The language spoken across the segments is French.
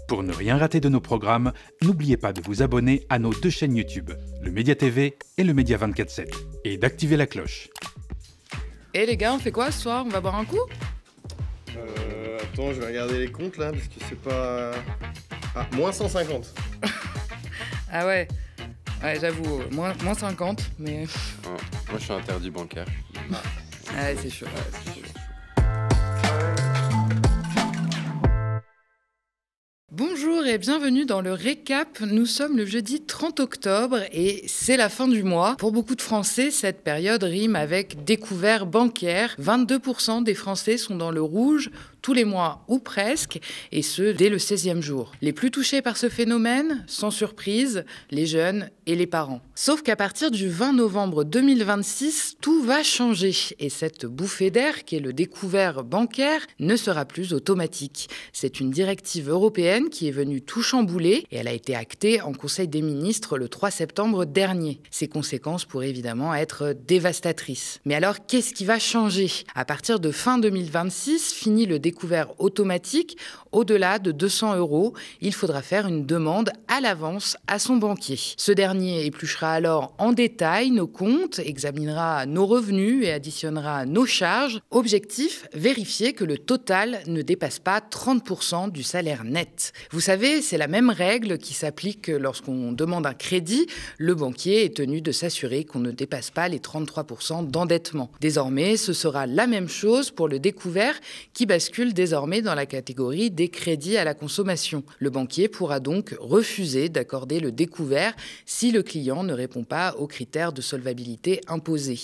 Pour ne rien rater de nos programmes, n'oubliez pas de vous abonner à nos deux chaînes YouTube, le Média TV et le Média 24/7, et d'activer la cloche. Et les gars, on fait quoi ce soir? On va boire un coup? Attends, je vais regarder les comptes là, parce que c'est pas... Ah, moins 150. Ah ouais, j'avoue, moins 50, mais... Moi, je suis interdit bancaire. Ouais, c'est chaud. Bonjour et bienvenue dans le récap. Nous sommes le jeudi 30 octobre et c'est la fin du mois. Pour beaucoup de Français, cette période rime avec découvert bancaire. 22% des Français sont dans le rouge tous les mois ou presque, et ce, dès le 16e jour. Les plus touchés par ce phénomène, sans surprise, les jeunes et les parents. Sauf qu'à partir du 20 novembre 2026, tout va changer. Et cette bouffée d'air, qui est le découvert bancaire, ne sera plus automatique. C'est une directive européenne qui est venue tout chambouler, et elle a été actée en Conseil des ministres le 3 septembre dernier. Ses conséquences pourraient évidemment être dévastatrices. Mais alors, qu'est-ce qui va changer? À partir de fin 2026, fini le découvert automatique. Au-delà de 200 €, il faudra faire une demande à l'avance à son banquier. Ce dernier épluchera alors en détail nos comptes, examinera nos revenus et additionnera nos charges. Objectif, vérifier que le total ne dépasse pas 30% du salaire net. Vous savez, c'est la même règle qui s'applique lorsqu'on demande un crédit. Le banquier est tenu de s'assurer qu'on ne dépasse pas les 33% d'endettement. Désormais, ce sera la même chose pour le découvert qui bascule désormais dans la catégorie des crédits à la consommation. Le banquier pourra donc refuser d'accorder le découvert si le client ne répond pas aux critères de solvabilité imposés.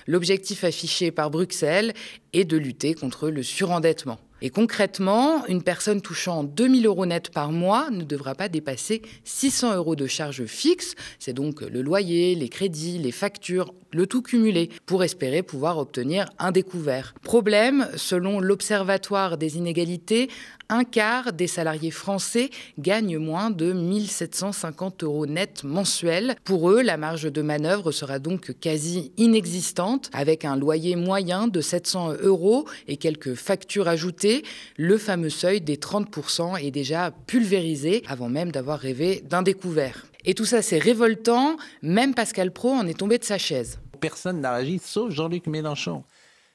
L'objectif affiché par Bruxelles est de lutter contre le surendettement. Et concrètement, une personne touchant 2 000 € net par mois ne devra pas dépasser 600 € de charges fixes, c'est donc le loyer, les crédits, les factures, le tout cumulé, pour espérer pouvoir obtenir un découvert. Problème, selon l'Observatoire des inégalités, un quart des salariés français gagnent moins de 1 750 € net mensuels. Pour eux, la marge de manœuvre sera donc quasi inexistante. Avec un loyer moyen de 700 € et quelques factures ajoutées, le fameux seuil des 30% est déjà pulvérisé avant même d'avoir rêvé d'un découvert. Et tout ça, c'est révoltant. Même Pascal Praud en est tombé de sa chaise. Personne n'a réagi, sauf Jean-Luc Mélenchon.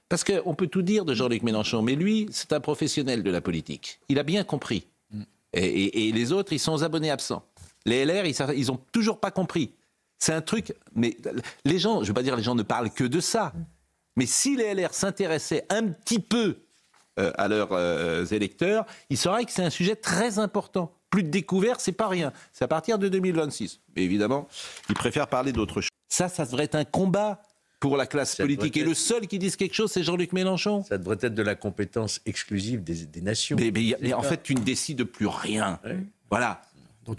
Parce qu'on peut tout dire de Jean-Luc Mélenchon, mais lui, c'est un professionnel de la politique. Il a bien compris. Et les autres, ils sont aux abonnés absents. Les LR, ils n'ont toujours pas compris. C'est un truc... Mais les gens, je ne veux pas dire les gens ne parlent que de ça, mais si les LR s'intéressaient un petit peu à leurs électeurs, ils sauraient que c'est un sujet très important. Plus de découvert, c'est pas rien. C'est à partir de 2026. Mais évidemment, ils préfèrent parler d'autre chose. Ça devrait être un combat pour la classe politique. Et le seul qui dise quelque chose, c'est Jean-Luc Mélenchon. Ça devrait être de la compétence exclusive des nations. Mais en fait, tu ne décides plus rien. Ouais. Voilà.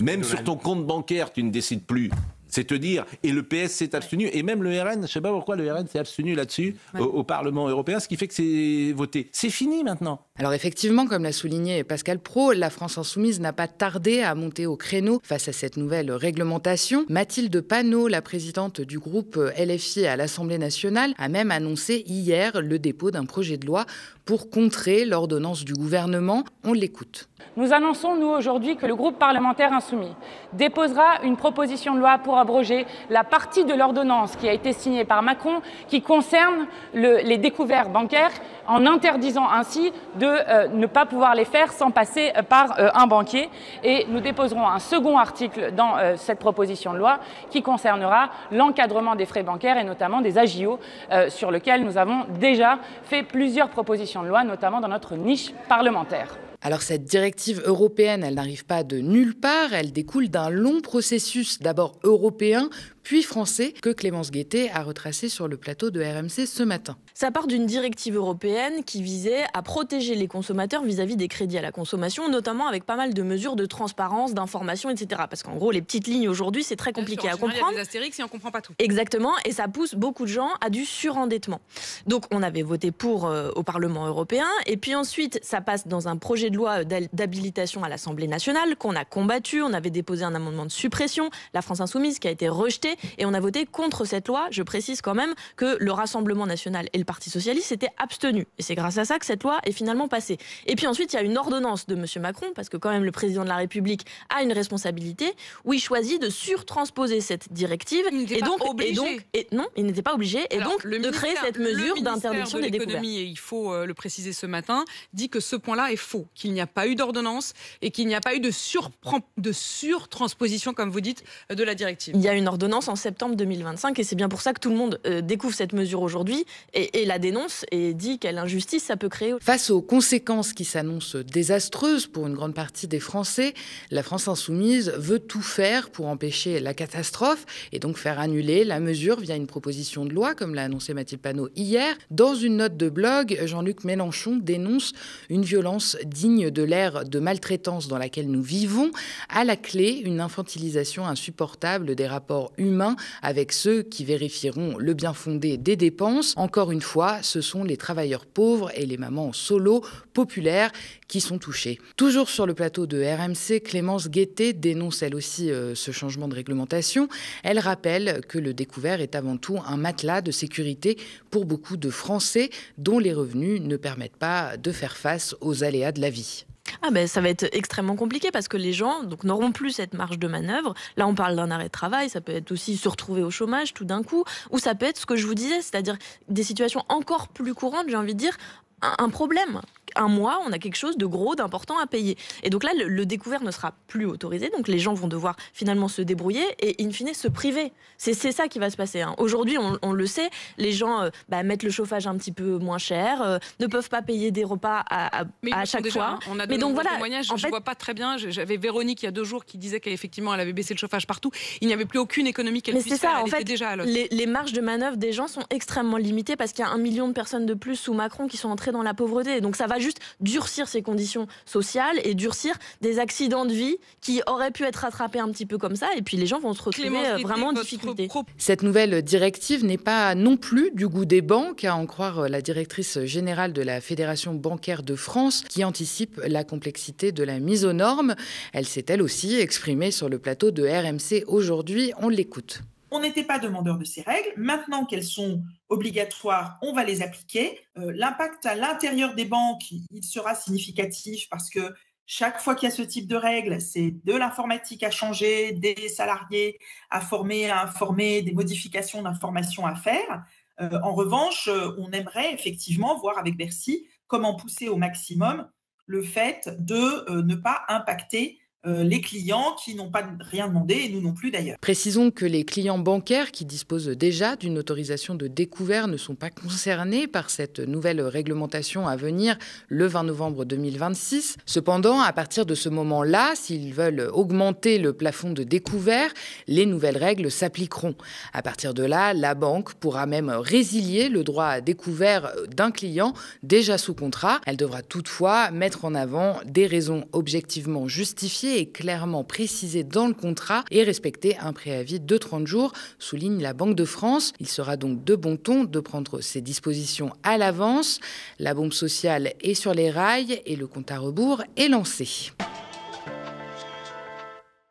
Même sur ton compte bancaire, tu ne décides plus. C'est te dire, et le PS s'est abstenu, et même le RN, je ne sais pas pourquoi le RN s'est abstenu là-dessus, au Parlement européen, ce qui fait que c'est voté. C'est fini maintenant. Alors effectivement, comme l'a souligné Pascal Praud, la France insoumise n'a pas tardé à monter au créneau face à cette nouvelle réglementation. Mathilde Panot, la présidente du groupe LFI à l'Assemblée nationale, a même annoncé hier le dépôt d'un projet de loi pour contrer l'ordonnance du gouvernement. On l'écoute. Nous annonçons, nous, aujourd'hui, que le groupe parlementaire insoumis déposera une proposition de loi pour abroger la partie de l'ordonnance qui a été signée par Macron, qui concerne les découverts bancaires, en interdisant ainsi de ne pas pouvoir les faire sans passer par un banquier. Et nous déposerons un second article dans cette proposition de loi qui concernera l'encadrement des frais bancaires et notamment des AJO, sur lequel nous avons déjà fait plusieurs propositions de loi, notamment dans notre niche parlementaire. Alors cette directive européenne, elle n'arrive pas de nulle part, elle découle d'un long processus d'abord européen, puis français, que Clémence Guettet a retracé sur le plateau de RMC ce matin. Ça part d'une directive européenne qui visait à protéger les consommateurs vis-à-vis des crédits à la consommation, notamment avec pas mal de mesures de transparence, d'information, etc. Parce qu'en gros, les petites lignes aujourd'hui, c'est très compliqué à comprendre. Il y a des astérix et on ne comprend pas tout. Exactement, et ça pousse beaucoup de gens à du surendettement. Donc on avait voté pour au Parlement européen, et puis ensuite, ça passe dans un projet de loi d'habilitation à l'Assemblée nationale qu'on a combattu. On avait déposé un amendement de suppression, la France insoumise, qui a été rejeté. voté. Et on a voté contre cette loi. Je précise quand même que le Rassemblement national et le Parti socialiste s'étaient abstenus. Et c'est grâce à ça que cette loi est finalement passée. Et puis ensuite, il y a une ordonnance de M. Macron, parce que quand même le président de la République a une responsabilité, où il choisit de surtransposer cette directive. Non, il n'était pas obligé. Et donc, de créer cette mesure d'interdiction des découvertes. Et il faut le préciser ce matin, dit que ce point-là est faux, qu'il n'y a pas eu d'ordonnance et qu'il n'y a pas eu de surtransposition, comme vous dites, de la directive. Il y a une ordonnance en septembre 2025 et c'est bien pour ça que tout le monde découvre cette mesure aujourd'hui et la dénonce et dit quelle injustice ça peut créer. Face aux conséquences qui s'annoncent désastreuses pour une grande partie des Français, la France insoumise veut tout faire pour empêcher la catastrophe et donc faire annuler la mesure via une proposition de loi, comme l'a annoncé Mathilde Panot hier. Dans une note de blog, Jean-Luc Mélenchon dénonce une violence digne de l'ère de maltraitance dans laquelle nous vivons. À la clé, une infantilisation insupportable des rapports humains avec ceux qui vérifieront le bien fondé des dépenses. Encore une fois, ce sont les travailleurs pauvres et les mamans solo populaires qui sont touchés. Toujours sur le plateau de RMC, Clémence Guettet dénonce elle aussi ce changement de réglementation. Elle rappelle que le découvert est avant tout un matelas de sécurité pour beaucoup de Français dont les revenus ne permettent pas de faire face aux aléas de la vie. Ça va être extrêmement compliqué parce que les gens n'auront plus cette marge de manœuvre. Là, on parle d'un arrêt de travail, ça peut être aussi se retrouver au chômage tout d'un coup, ou ça peut être ce que je vous disais, c'est-à-dire des situations encore plus courantes, j'ai envie de dire, un problème. Un mois, on a quelque chose de gros, d'important à payer. Et donc là, le découvert ne sera plus autorisé. Donc les gens vont devoir finalement se débrouiller et in fine se priver. C'est ça qui va se passer. Aujourd'hui, on le sait, les gens mettent le chauffage un petit peu moins cher, ne peuvent pas payer des repas à chaque fois. On a témoignages, je ne vois pas très bien. J'avais Véronique il y a 2 jours qui disait qu'effectivement elle avait baissé le chauffage partout. Il n'y avait plus aucune économie qu'elle puisse faire. En fait, déjà les marges de manœuvre des gens sont extrêmement limitées parce qu'il y a 1 million de personnes de plus sous Macron qui sont entrées dans la pauvreté. Donc ça va juste durcir ces conditions sociales et durcir des accidents de vie qui auraient pu être rattrapés un petit peu comme ça. Et puis les gens vont se retrouver vraiment en difficulté. Cette nouvelle directive n'est pas non plus du goût des banques, à en croire la directrice générale de la Fédération bancaire de France, qui anticipe la complexité de la mise aux normes. Elle s'est elle aussi exprimée sur le plateau de RMC aujourd'hui. On l'écoute. On n'était pas demandeur de ces règles. Maintenant qu'elles sont obligatoires, on va les appliquer. L'impact à l'intérieur des banques, il sera significatif parce que chaque fois qu'il y a ce type de règles, c'est de l'informatique à changer, des salariés à former, à informer, des modifications d'informations à faire. En revanche, on aimerait effectivement voir avec Bercy comment pousser au maximum le fait de ne pas impacter les clients qui n'ont pas rien demandé et nous non plus d'ailleurs. Précisons que les clients bancaires qui disposent déjà d'une autorisation de découvert ne sont pas concernés par cette nouvelle réglementation à venir le 20 novembre 2026. Cependant, à partir de ce moment-là, s'ils veulent augmenter le plafond de découvert, les nouvelles règles s'appliqueront. À partir de là, la banque pourra même résilier le droit à découvert d'un client déjà sous contrat. Elle devra toutefois mettre en avant des raisons objectivement justifiées et clairement précisé dans le contrat et respecter un préavis de 30 jours, souligne la Banque de France. Il sera donc de bon ton de prendre ces dispositions à l'avance. La bombe sociale est sur les rails et le compte à rebours est lancé.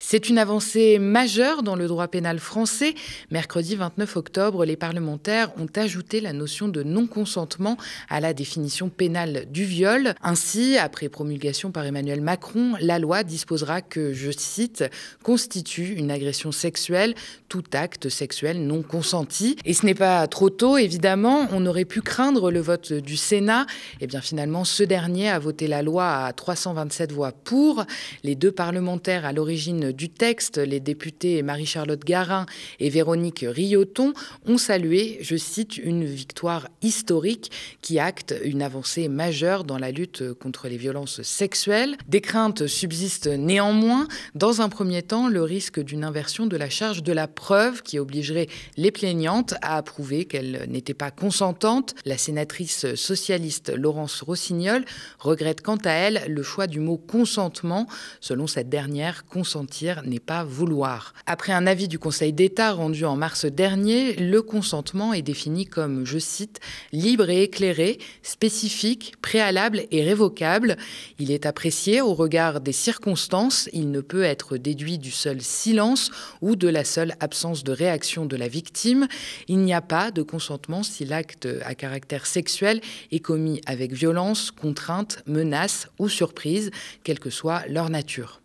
C'est une avancée majeure dans le droit pénal français. Mercredi 29 octobre, les parlementaires ont ajouté la notion de non-consentement à la définition pénale du viol. Ainsi, après promulgation par Emmanuel Macron, la loi disposera que, je cite, « constitue une agression sexuelle tout acte sexuel non consenti ». Et ce n'est pas trop tôt, évidemment. On aurait pu craindre le vote du Sénat. Eh bien, finalement, ce dernier a voté la loi à 327 voix pour. Les 2 parlementaires à l'origine du texte, les députés Marie-Charlotte Garin et Véronique Rioton, ont salué, je cite, une victoire historique qui acte une avancée majeure dans la lutte contre les violences sexuelles. Des craintes subsistent néanmoins. Dans un premier temps, le risque d'une inversion de la charge de la preuve qui obligerait les plaignantes à prouver qu'elles n'étaient pas consentantes. La sénatrice socialiste Laurence Rossignol regrette quant à elle le choix du mot consentement. Selon cette dernière, consentir choisir n'est pas vouloir. Après un avis du Conseil d'État rendu en mars dernier, le consentement est défini comme, je cite, « libre et éclairé, spécifique, préalable et révocable ». Il est apprécié au regard des circonstances. Il ne peut être déduit du seul silence ou de la seule absence de réaction de la victime. Il n'y a pas de consentement si l'acte à caractère sexuel est commis avec violence, contrainte, menace ou surprise, quelle que soit leur nature.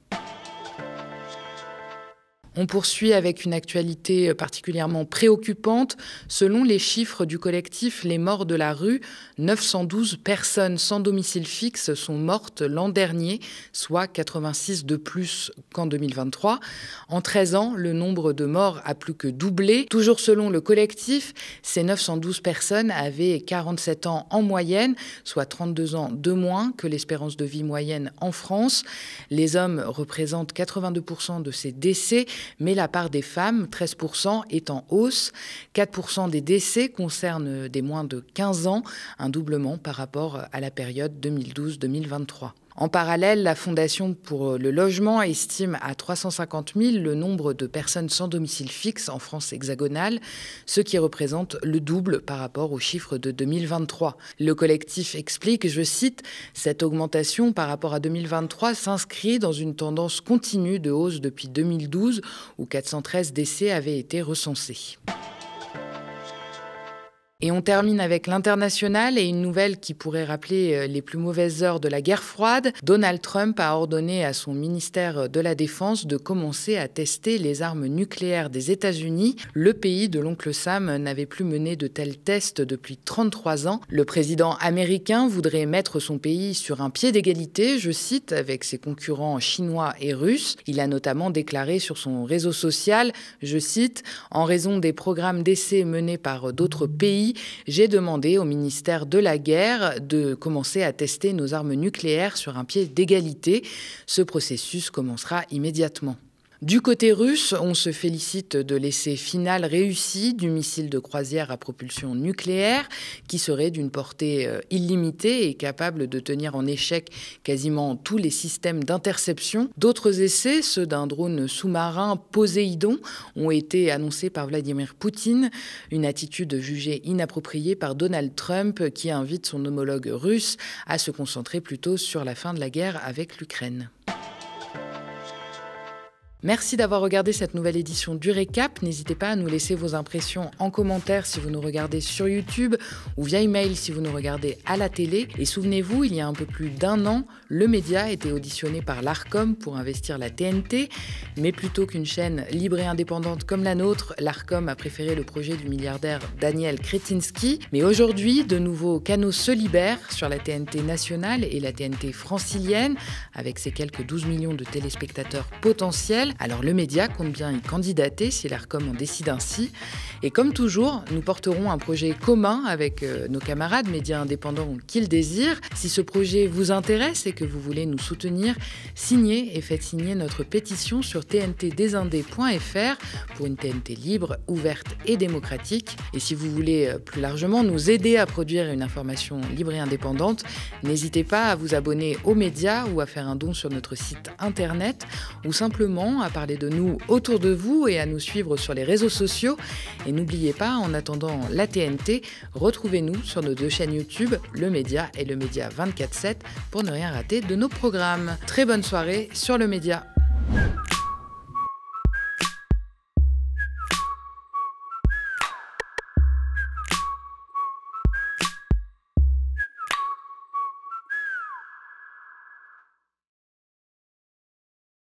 On poursuit avec une actualité particulièrement préoccupante. Selon les chiffres du collectif Les Morts de la rue, 912 personnes sans domicile fixe sont mortes l'an dernier, soit 86 de plus qu'en 2023. En 13 ans, le nombre de morts a plus que doublé. Toujours selon le collectif, ces 912 personnes avaient 47 ans en moyenne, soit 32 ans de moins que l'espérance de vie moyenne en France. Les hommes représentent 82% de ces décès, mais la part des femmes, 13%, est en hausse. 4% des décès concernent des moins de 15 ans, un doublement par rapport à la période 2012-2023. En parallèle, la Fondation pour le logement estime à 350 000 le nombre de personnes sans domicile fixe en France hexagonale, ce qui représente le double par rapport aux chiffres de 2023. Le collectif explique, je cite, « Cette augmentation par rapport à 2023 s'inscrit dans une tendance continue de hausse depuis 2012 où 413 décès avaient été recensés ». Et on termine avec l'international et une nouvelle qui pourrait rappeler les plus mauvaises heures de la guerre froide. Donald Trump a ordonné à son ministère de la Défense de commencer à tester les armes nucléaires des États-Unis. Le pays de l'oncle Sam n'avait plus mené de tels tests depuis 33 ans. Le président américain voudrait mettre son pays sur un pied d'égalité, je cite, avec ses concurrents chinois et russes. Il a notamment déclaré sur son réseau social, je cite, « En raison des programmes d'essai menés par d'autres pays, j'ai demandé au ministère de la Guerre de commencer à tester nos armes nucléaires sur un pied d'égalité. Ce processus commencera immédiatement. » Du côté russe, on se félicite de l'essai final réussi du missile de croisière à propulsion nucléaire qui serait d'une portée illimitée et capable de tenir en échec quasiment tous les systèmes d'interception. D'autres essais, ceux d'un drone sous-marin Poséidon, ont été annoncés par Vladimir Poutine, une attitude jugée inappropriée par Donald Trump qui invite son homologue russe à se concentrer plutôt sur la fin de la guerre avec l'Ukraine. Merci d'avoir regardé cette nouvelle édition du Récap. N'hésitez pas à nous laisser vos impressions en commentaire si vous nous regardez sur YouTube ou via email si vous nous regardez à la télé. Et souvenez-vous, il y a un peu plus d'un an, le média était auditionné par l'Arcom pour investir la TNT. Mais plutôt qu'une chaîne libre et indépendante comme la nôtre, l'Arcom a préféré le projet du milliardaire Daniel Kretinsky. Mais aujourd'hui, de nouveaux canaux se libèrent sur la TNT nationale et la TNT francilienne, avec ses quelques 12 millions de téléspectateurs potentiels. Alors le média compte bien y candidater si l'Arcom en décide ainsi. Et comme toujours, nous porterons un projet commun avec nos camarades médias indépendants qu'ils désirent. Si ce projet vous intéresse et que vous voulez nous soutenir, signez et faites signer notre pétition sur tntdesindés.fr pour une TNT libre, ouverte et démocratique. Et si vous voulez plus largement nous aider à produire une information libre et indépendante, n'hésitez pas à vous abonner aux médias ou à faire un don sur notre site internet ou simplement à parler de nous autour de vous et à nous suivre sur les réseaux sociaux. Et n'oubliez pas, en attendant la TNT, retrouvez-nous sur nos 2 chaînes YouTube, Le Média et Le Média 24/7, pour ne rien rater de nos programmes. Très bonne soirée sur Le Média.